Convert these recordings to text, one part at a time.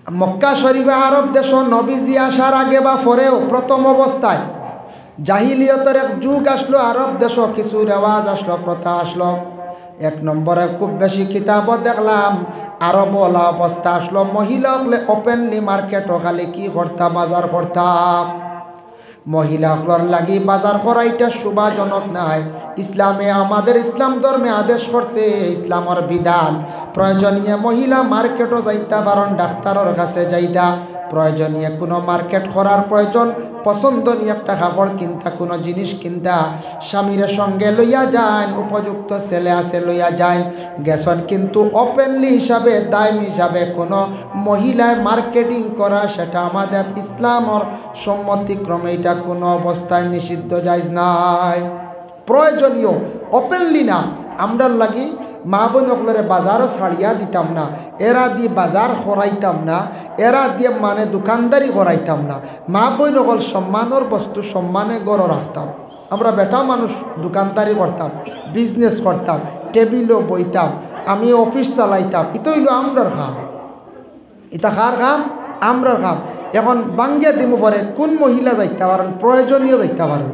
মক্কা শরীফে আরব দেশ নবীজি আসার আগে বা পরেও প্রথম অবস্থায় জাহিলিয়তের এক যুগ আসলো, আরব দেশ কিছু রেওয়াজ আসলো, প্রথা আসলো। এক নম্বরে খুব বেশি কিতাব দেখলাম আরব ওলা অবস্থা আসলো, মহিলা ওপেনলি মার্কেটও খালি কি করতা, বাজার করতা। মহিলাগুলোর লাগি বাজার করাইটা শোভাজনক নাই। ইসলামে আমাদের ইসলাম ধর্মে আদেশ করছে, ইসলামের বিধান প্রয়োজনীয় মহিলা মার্কেটও যাইতা পারেন, ডাক্তারের কাছে যাইতা, প্রয়োজনীয় কোনো মার্কেট করার প্রয়োজন, পছন্দনীয় একটা কাপড় কিনতা, কোনো জিনিস কিনতা, স্বামীর সঙ্গে লইয়া যান, উপযুক্ত ছেলে আছে লইয়া যান গেছন। কিন্তু ওপেনলি হিসাবে দায়ম হিসাবে কোনো মহিলায় মার্কেটিং করা সেটা আমাদের ইসলামর সম্মতিক্রমে এটা কোনো অবস্থায় নিষিদ্ধ জায়েজ নাই। প্রয়োজনীয় ওপেনলি না, আমরার লাগি মা বোন সকলের বাজারও ছাড়িয়া দিতাম না, এরা দিয়ে বাজার করাইতাম না, এরা দিয়ে মানে দোকানদারি করাইতাম না। মা বোন সকল সম্মানের বস্তু সম্মানে গড় রাখতাম। আমরা বেটা মানুষ দোকানদারি করতাম, বিজনেস করতাম, টেবিলও বইতাম, আমি অফিস চালাইতাম। এটা হইল আমরার কাম, এটা কার কাম? আমরার কাম। এখন বাঙ্গিয়া দিব পরে কোন মহিলা যাইতে পারেন? প্রয়োজনীয় যাইতে পারেন,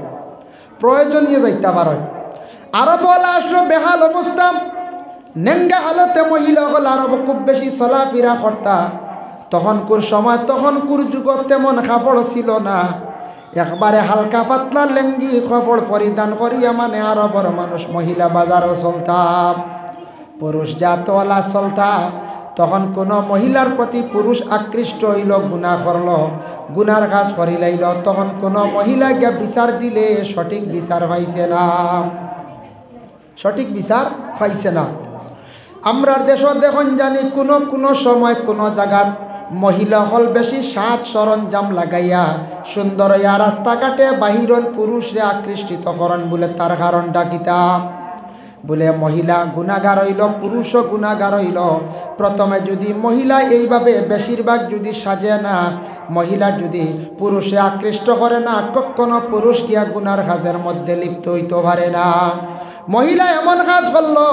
প্রয়োজনীয় যাইতে পারেন। আরো বলা আসলো বেহাল অবস্থা, নেঙ্গা হালতে মহিলা হল আরব খুব বেশি চলাফেরা করতা। তখনকার সময় তখনকার যুগত তেমন কাপড় ছিল না, একবারে হালকা পাতলা লেঙ্গি কাপড় পরিধান করিয়া মানে আরবর মানুষ মহিলা বাজারও চলতাম, পুরুষ জাতওয়ালা চলতা। তখন কোনো মহিলার প্রতি পুরুষ আকৃষ্ট হইল, গুনাহ করল, গুনার কাজ করিলাইল, তখন কোনো মহিলা গিয়া বিচার দিলে সঠিক বিচার পাইছে না, সঠিক বিচার পাইছে না। আমরার দেশ দেখুন জানি কোনো সময় কোনো জায়গাত মহিলা হল বেশি সাজ সরঞ্জাম লাগাইয়া সুন্দর হইয়া রাস্তাঘাটে বাহিরন পুরুষরে আকৃষ্টিত করেন বলে তার কারণ ডাকিতাম বলে মহিলা গুনাহগার হইল, পুরুষও গুনাহগার হইল। প্রথমে যদি মহিলা এইভাবে বেশিরভাগ যদি সাজে না, মহিলা যদি পুরুষে আকৃষ্ট করে না, কখনো পুরুষ গিয়া গুনার কাজের মধ্যে লিপ্ত হইতে পারে না। মহিলা এমন কাজ করলো,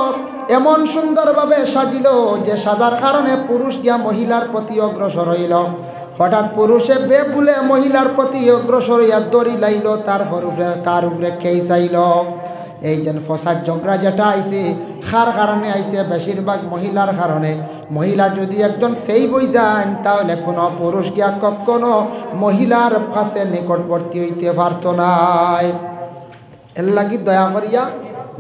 এমন সুন্দরভাবে সাজিল যে সাজার কারণে পুরুষ গিয়া মহিলার প্রতি অগ্রসর হইল। হঠাৎ পুরুষে বেবুলে মহিলার প্রতি অগ্রসর হইয়া দড়ি লাইল, তার উপরে খেই চাইল। এই যেন ফসাদ ঝগড়া যেটা আইছে কার কারণে আইছে? বেশিরভাগ মহিলার কারণে। মহিলা যদি একজন সেই বই যান তাহলে কোনো পুরুষ গিয়া কখনো মহিলার কাছে নিকটবর্তী হইতে পারত নাই। এর লাগি দয়া করিয়া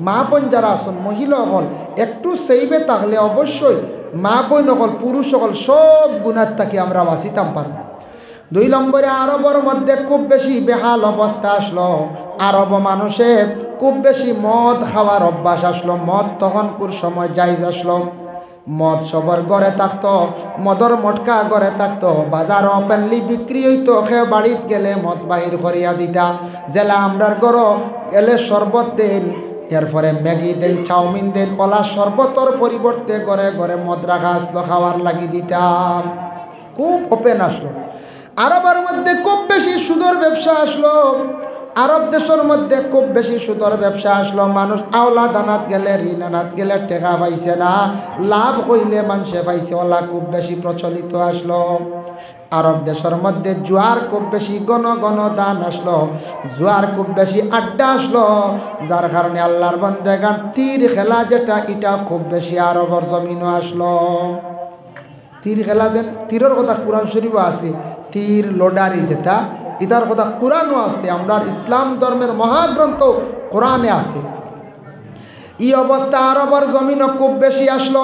মা বোন যারা আসুন মহিলা হল একটু সেইবে তাহলে অবশ্যই মা বোন হল পুরুষ হল সব গুণার থেকে আমরা বাঁচিতাম পারব। 2 নম্বরে আরবের মধ্যে খুব বেশি বেহাল অবস্থা আসলো। আরব মানুষে খুব বেশি মদ খাওয়ার অভ্যাস আসলো। মদ তখনকার সময় জায়েজ আসলো, মদ সবার ঘরে থাকতো, মদর মটকা ঘরে থাকতো, বাজার ওপেনলি বিক্রি হইতো। সে বাড়িত গেলে মদ বাহির করিয়া দিতা, জেলা আমরার ঘর গেলে শরবত দেন, এরপরে ম্যাগি দেন, চাউমিন দেন, কলা শরবতর পরিবর্তে ঘরে ঘরে মদ রাখা আসলো, খাওয়ার লাগি দিতাম। খুব ওপেন আসলো। আরবের মধ্যে খুব বেশি সুদর ব্যবসা আসলো। আরব দেশের মধ্যে খুব বেশি সুদর ব্যবসা আসলো। মানুষ আওলা দানাত গেলে ঋণ আনাত গেলে টেকা পাইছে না, লাভ হইলে মানুষে পাইছে ওলা খুব বেশি প্রচলিত আসলো। আরব দেশের মধ্যে জুয়ার খুব বেশি ঘন ঘন দান আসলো, জুয়ার খুব বেশি আড্ডা আসলো, যার কারণে আল্লাহর বান্দাগান তীর খেলা যেটা এটা খুব বেশি আরবের জমিনও আসলো। তীর খেলা যেন তীরের কথা কোরআন শরীফও আছে, তীর লডারি যেটা ইদার কথা কোরআনও আছে, আমরা ইসলাম ধর্মের মহাগ্রন্থ কোরআনে আছে। এই অবস্থা আরবের জমিনও খুব বেশি আসলো।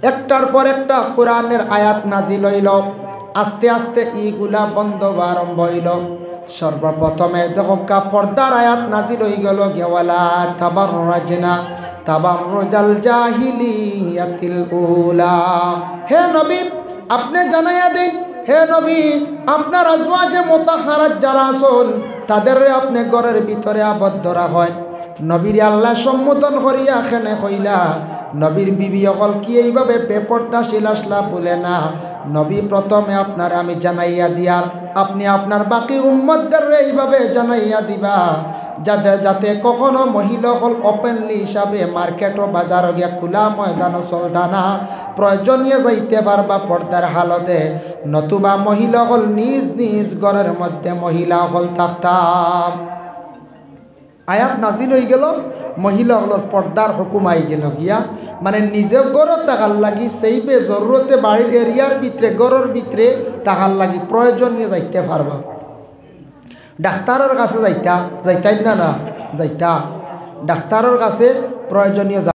একটার পর একটা কোরআনের আয়াত নাজিল হইল। আস্তে আস্তে ইগুলা বন্ধ আরম্ভ হইল। সর্বপ্রথমে দেখো পর্দার আয়াত নাজিল হয়ে গেল, গেওয়ালা তাবাররাজনা তাবাররুজাল জাহিলিয়াতিল উলা। হে নবী আপনি জানাইয়া দেন, হে নবী আপনার আজওয়াজে মুতাহহারাত যারা আছেন তাদের আপনি ঘরের ভিতরে আবদ্ধ রাখেন। নবীর আল্লাহ সম্বোধন করিয়া এখানে কইলা নবীর বিবি হল কি এইভাবে বেপরদাশীল আসলা বলে না। নবী প্রথমে আপনার আমি জানাইয়া দিয়ার, আপনি আপনার বাকি উম্মতদের এইভাবে জানাইয়া দিবা যাতে যাতে কখনো মহিলা হল ওপেনলি হিসাবে মার্কেট ও বাজার গিয়া খোলা ময়দানও চলতা না, প্রয়োজনীয় যাইতে পারবা পর্দার হালতে, নতুবা মহিলা হল নিজ নিজ ঘরের মধ্যে মহিলা হল থাকতাম। আয়াত নাজিল হয়ে গেল, মহিলা হলর পর্দার হুকুম আই গেল গিয়া, মানে নিজে গড়ত টাকার লাগি সেইবে জরুরতে বাড়ির এরিয়ার ভিতরে গড়ের ভিতরে টাকার লাগি প্রয়োজনীয় যাইতে পারবা। ডাক্তারের কাছে যাইতাই না, না যাইতা ডাক্তারের কাছে প্রয়োজনীয়